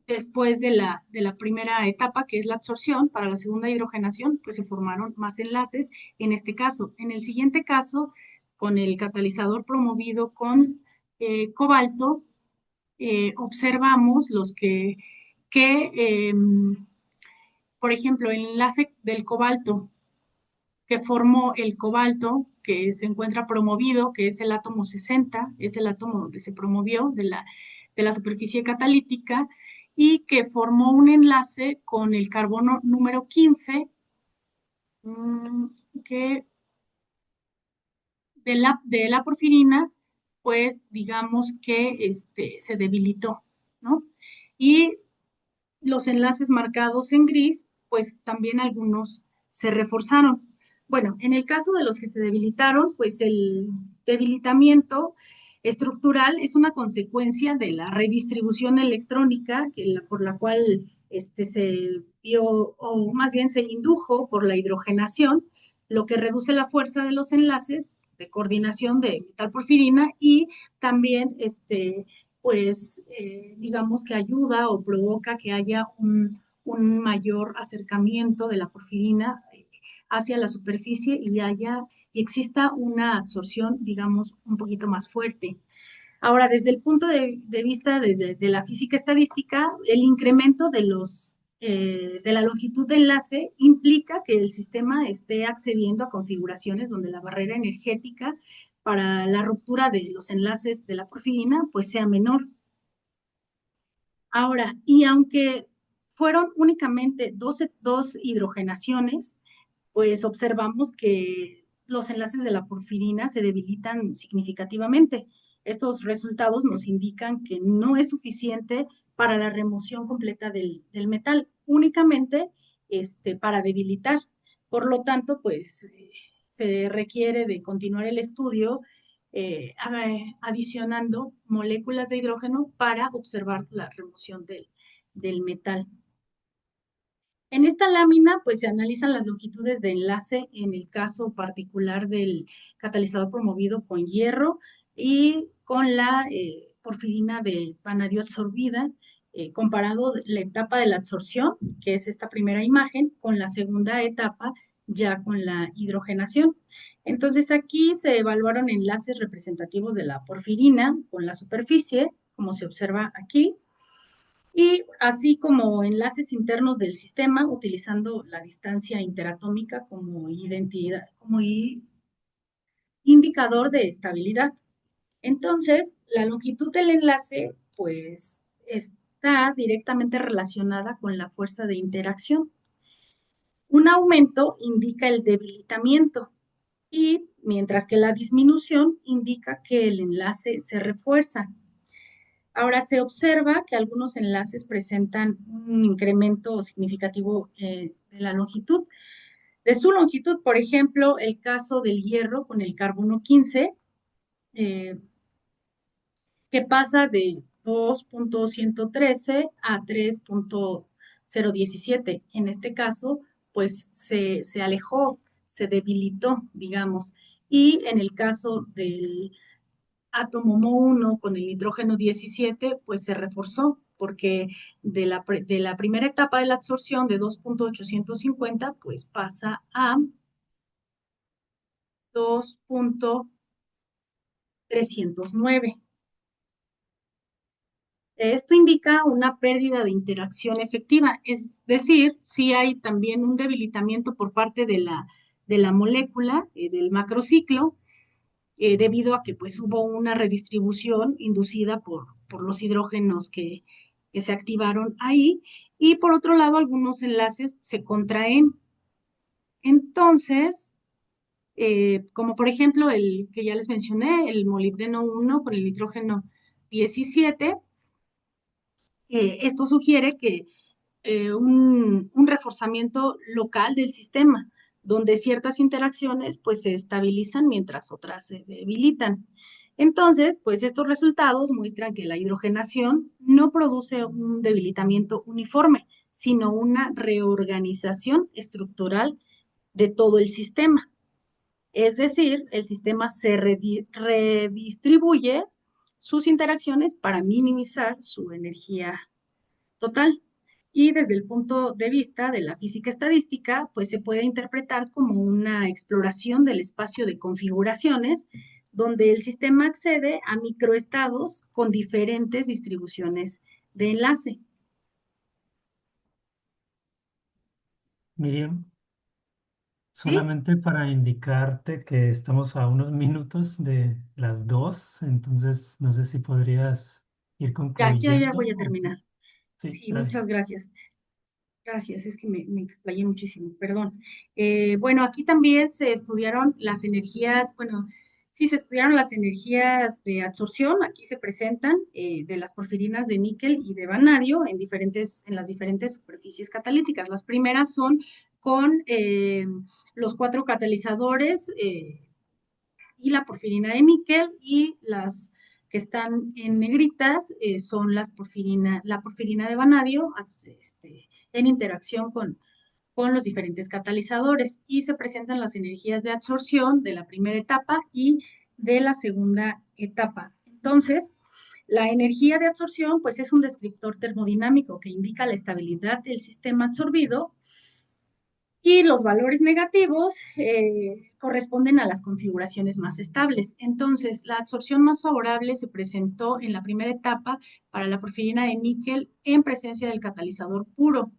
después de la primera etapa, que es la absorción. Para la segunda hidrogenación, pues se formaron más enlaces en este caso. En el siguiente caso, con el catalizador promovido con cobalto, observamos que, por ejemplo, el enlace del cobalto que formó el cobalto, que se encuentra promovido, que es el átomo 60, es el átomo donde se promovió de la superficie catalítica, y que formó un enlace con el carbono número 15, mm, que de la porfirina, pues digamos que se debilitó, ¿no? Y los enlaces marcados en gris, pues también algunos se reforzaron. Bueno, en el caso de los que se debilitaron, pues el debilitamiento estructural es una consecuencia de la redistribución electrónica por la cual se vio, o más bien se indujo por la hidrogenación, lo que reduce la fuerza de los enlaces de coordinación de metalporfirina y también pues digamos que ayuda o provoca que haya un mayor acercamiento de la porfirina hacia la superficie y exista una absorción, digamos, un poquito más fuerte. Ahora, desde el punto de vista de la física estadística, el incremento de la longitud de enlace implica que el sistema esté accediendo a configuraciones donde la barrera energética para la ruptura de los enlaces de la porfirina pues sea menor. Ahora, y aunque fueron únicamente dos hidrogenaciones, pues observamos que los enlaces de la porfirina se debilitan significativamente. Estos resultados nos indican que no es suficiente para la remoción completa del metal, únicamente para debilitar. Por lo tanto, pues se requiere de continuar el estudio adicionando moléculas de hidrógeno para observar la remoción del metal. En esta lámina, pues se analizan las longitudes de enlace en el caso particular del catalizador promovido con hierro y con la porfirina de vanadio absorbida, comparado la etapa de la absorción, que es esta primera imagen, con la segunda etapa ya con la hidrogenación. Entonces aquí se evaluaron enlaces representativos de la porfirina con la superficie, como se observa aquí, y así como enlaces internos del sistema utilizando la distancia interatómica como identidad, como indicador de estabilidad. Entonces, la longitud del enlace, pues, está directamente relacionada con la fuerza de interacción. Un aumento indica el debilitamiento y mientras que la disminución indica que el enlace se refuerza. Ahora se observa que algunos enlaces presentan un incremento significativo de la longitud. De su longitud, por ejemplo, el caso del hierro con el carbono 15, eh, que pasa de 2.113 a 3.017. En este caso, pues se alejó, se debilitó, digamos. Y en el caso del átomo Mo1 con el nitrógeno 17, pues se reforzó, porque de la primera etapa de la absorción de 2.850, pues pasa a 2.309. Esto indica una pérdida de interacción efectiva, es decir, si hay también un debilitamiento por parte de la molécula, del macrociclo, debido a que pues hubo una redistribución inducida por los hidrógenos que se activaron ahí, y por otro lado algunos enlaces se contraen. Entonces, como por ejemplo el que ya les mencioné, el molibdeno 1 con el nitrógeno 17, esto sugiere que un reforzamiento local del sistema, donde ciertas interacciones pues se estabilizan mientras otras se debilitan. Entonces, pues estos resultados muestran que la hidrogenación no produce un debilitamiento uniforme, sino una reorganización estructural de todo el sistema. Es decir, el sistema se redistribuye sus interacciones para minimizar su energía total. Y desde el punto de vista de la física estadística, pues se puede interpretar como una exploración del espacio de configuraciones donde el sistema accede a microestados con diferentes distribuciones de enlace. Miriam, ¿Sí? solamente para indicarte que estamos a unos minutos de las 2, entonces no sé si podrías ir Ya concluyendo. voy a terminar. Sí, Sí, muchas gracias. gracias. Gracias, es que me explayé muchísimo, perdón. Bueno, aquí también se estudiaron las energías, bueno, sí, se estudiaron las energías de absorción, aquí se presentan de las porfirinas de níquel y de vanadio en las diferentes superficies catalíticas. Las primeras son con los cuatro catalizadores y la porfirina de níquel y las que están en negritas son la porfirina de vanadio en interacción con los diferentes catalizadores y se presentan las energías de absorción de la primera etapa y de la segunda etapa. Entonces, la energía de absorción pues es un descriptor termodinámico que indica la estabilidad del sistema absorbido y los valores negativos corresponden a las configuraciones más estables. Entonces, la absorción más favorable se presentó en la primera etapa para la porfirina de níquel en presencia del catalizador puro.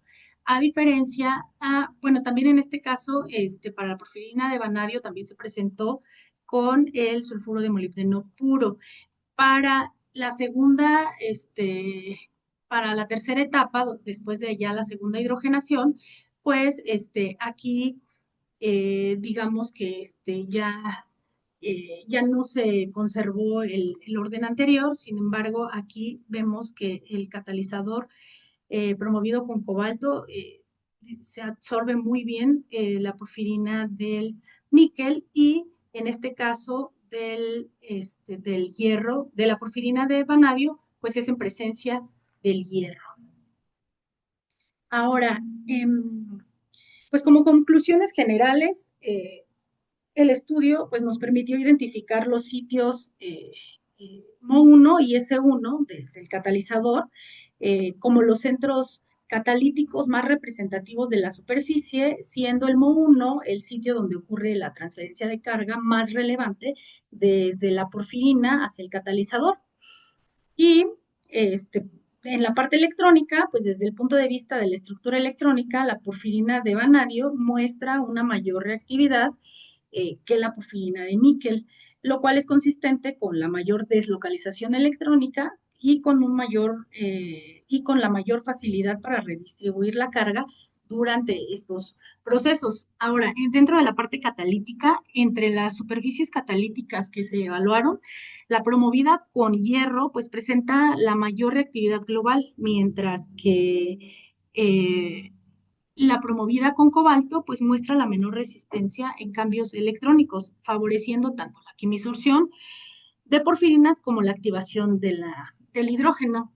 A diferencia, bueno, también en este caso, para la porfirina de vanadio también se presentó con el sulfuro de molibdeno puro. Para la segunda, para la tercera etapa, después de ya la segunda hidrogenación, pues aquí digamos que ya no se conservó el orden anterior, sin embargo, aquí vemos que el catalizador promovido con cobalto se absorbe muy bien la porfirina del níquel y en este caso del hierro, de la porfirina de vanadio, pues es en presencia del hierro. Ahora, pues como conclusiones generales, el estudio pues, nos permitió identificar los sitios MO1 y S1 del catalizador como los centros catalíticos más representativos de la superficie, siendo el MO1 el sitio donde ocurre la transferencia de carga más relevante desde la porfirina hacia el catalizador. Y este, en la parte electrónica, pues desde el punto de vista de la estructura electrónica, la porfirina de vanadio muestra una mayor reactividad que la porfirina de níquel, lo cual es consistente con la mayor deslocalización electrónica y con la mayor facilidad para redistribuir la carga durante estos procesos. Ahora, dentro de la parte catalítica, entre las superficies catalíticas que se evaluaron, la promovida con hierro pues presenta la mayor reactividad global, mientras que la promovida con cobalto pues muestra la menor resistencia en cambios electrónicos, favoreciendo tanto la quimisorción de porfirinas como la activación del hidrógeno.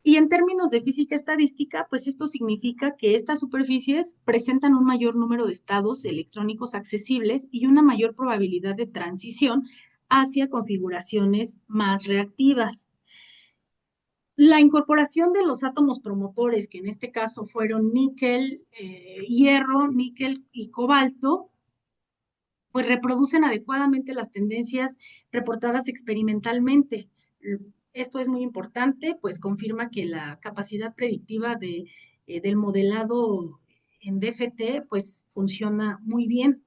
Y en términos de física estadística, pues esto significa que estas superficies presentan un mayor número de estados electrónicos accesibles y una mayor probabilidad de transición hacia configuraciones más reactivas. La incorporación de los átomos promotores, que en este caso fueron níquel, hierro, níquel y cobalto, pues reproducen adecuadamente las tendencias reportadas experimentalmente. Esto es muy importante, pues confirma que la capacidad predictiva del modelado en DFT pues funciona muy bien.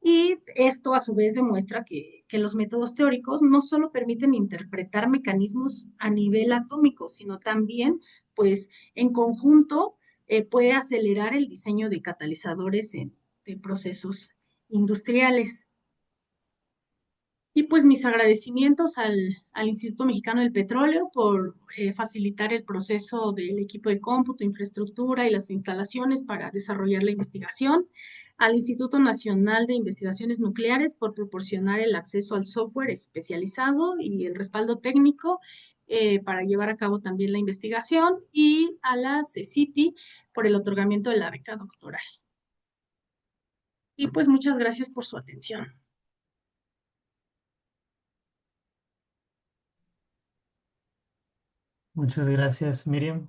Y esto a su vez demuestra que los métodos teóricos no solo permiten interpretar mecanismos a nivel atómico, sino también, pues, en conjunto puede acelerar el diseño de catalizadores de procesos industriales. Y pues mis agradecimientos al Instituto Mexicano del Petróleo por facilitar el proceso del equipo de cómputo, infraestructura y las instalaciones para desarrollar la investigación, al Instituto Nacional de Investigaciones Nucleares por proporcionar el acceso al software especializado y el respaldo técnico para llevar a cabo también la investigación y a la CECITI por el otorgamiento de la beca doctoral. Y pues muchas gracias por su atención. Muchas gracias, Miriam.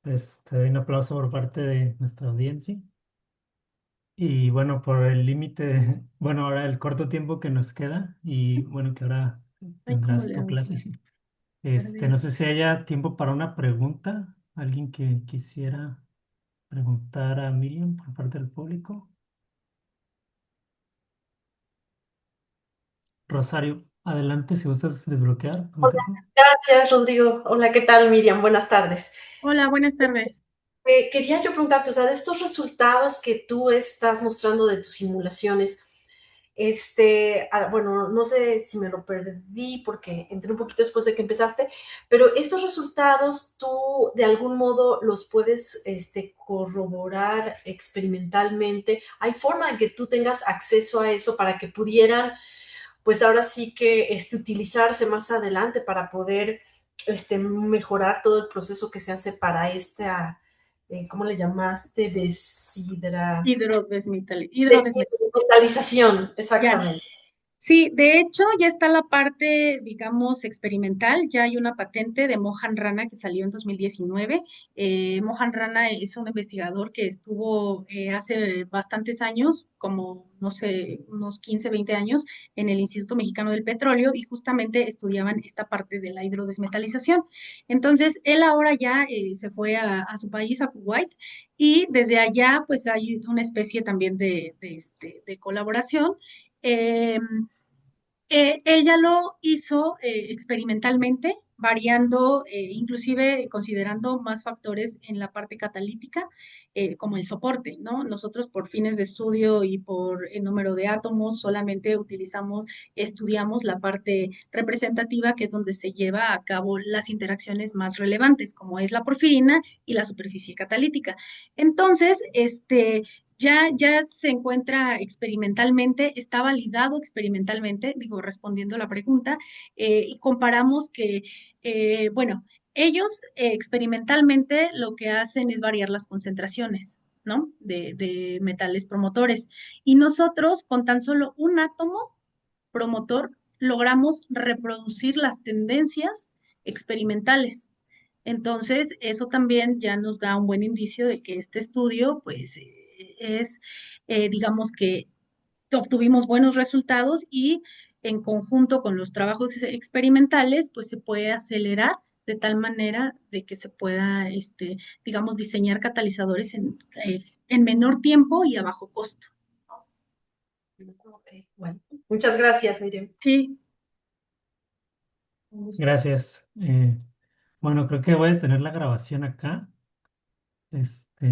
Pues, te doy un aplauso por parte de nuestra audiencia. Y bueno, por el límite, bueno, ahora el corto tiempo que nos queda y bueno, que ahora Ay, ¿cómo tendrás le tu hago clase. para perder? No sé si haya tiempo para una pregunta. ¿Alguien que quisiera preguntar a Miriam por parte del público? Rosario, adelante si gustas desbloquear tu micrófono. Gracias, Rodrigo. Hola, ¿qué tal, Miriam? Buenas tardes. Hola, buenas tardes. Quería yo preguntarte, o sea, de estos resultados que tú estás mostrando de tus simulaciones, bueno, no sé si me lo perdí porque entré un poquito después de que empezaste, pero estos resultados tú de algún modo los puedes, corroborar experimentalmente. ¿Hay forma de que tú tengas acceso a eso para que pudieran pues ahora sí que utilizarse más adelante para poder mejorar todo el proceso que se hace para esta, ¿cómo le llamaste? Hidrodesmetalización. Desmetalización, Ya. exactamente. Sí, de hecho ya está la parte, digamos, experimental. Ya hay una patente de Mohan Rana que salió en 2019. Mohan Rana es un investigador que estuvo hace bastantes años, como, no sé, unos 15, 20 años, en el Instituto Mexicano del Petróleo y justamente estudiaban esta parte de la hidrodesmetalización. Entonces, él ahora ya se fue a su país, a Kuwait, y desde allá pues hay una especie también de colaboración. Em, Ella lo hizo experimentalmente, variando, inclusive considerando más factores en la parte catalítica, como el soporte, ¿no? Nosotros por fines de estudio y por el número de átomos solamente estudiamos la parte representativa, que es donde se lleva a cabo las interacciones más relevantes, como es la porfirina y la superficie catalítica. Entonces, ya se encuentra experimentalmente, está validado experimentalmente, digo, respondiendo a la pregunta, y comparamos que, bueno, ellos experimentalmente lo que hacen es variar las concentraciones, ¿no? De metales promotores. Y nosotros, con tan solo un átomo promotor, logramos reproducir las tendencias experimentales. Entonces, eso también ya nos da un buen indicio de que este estudio, pues, es, digamos que obtuvimos buenos resultados y en conjunto con los trabajos experimentales, pues se puede acelerar de tal manera de que se pueda, digamos, diseñar catalizadores en menor tiempo y a bajo costo. Ok, bueno, muchas gracias, Miriam. Sí, un gusto. Gracias. Bueno, creo que voy a tener la grabación acá. Este,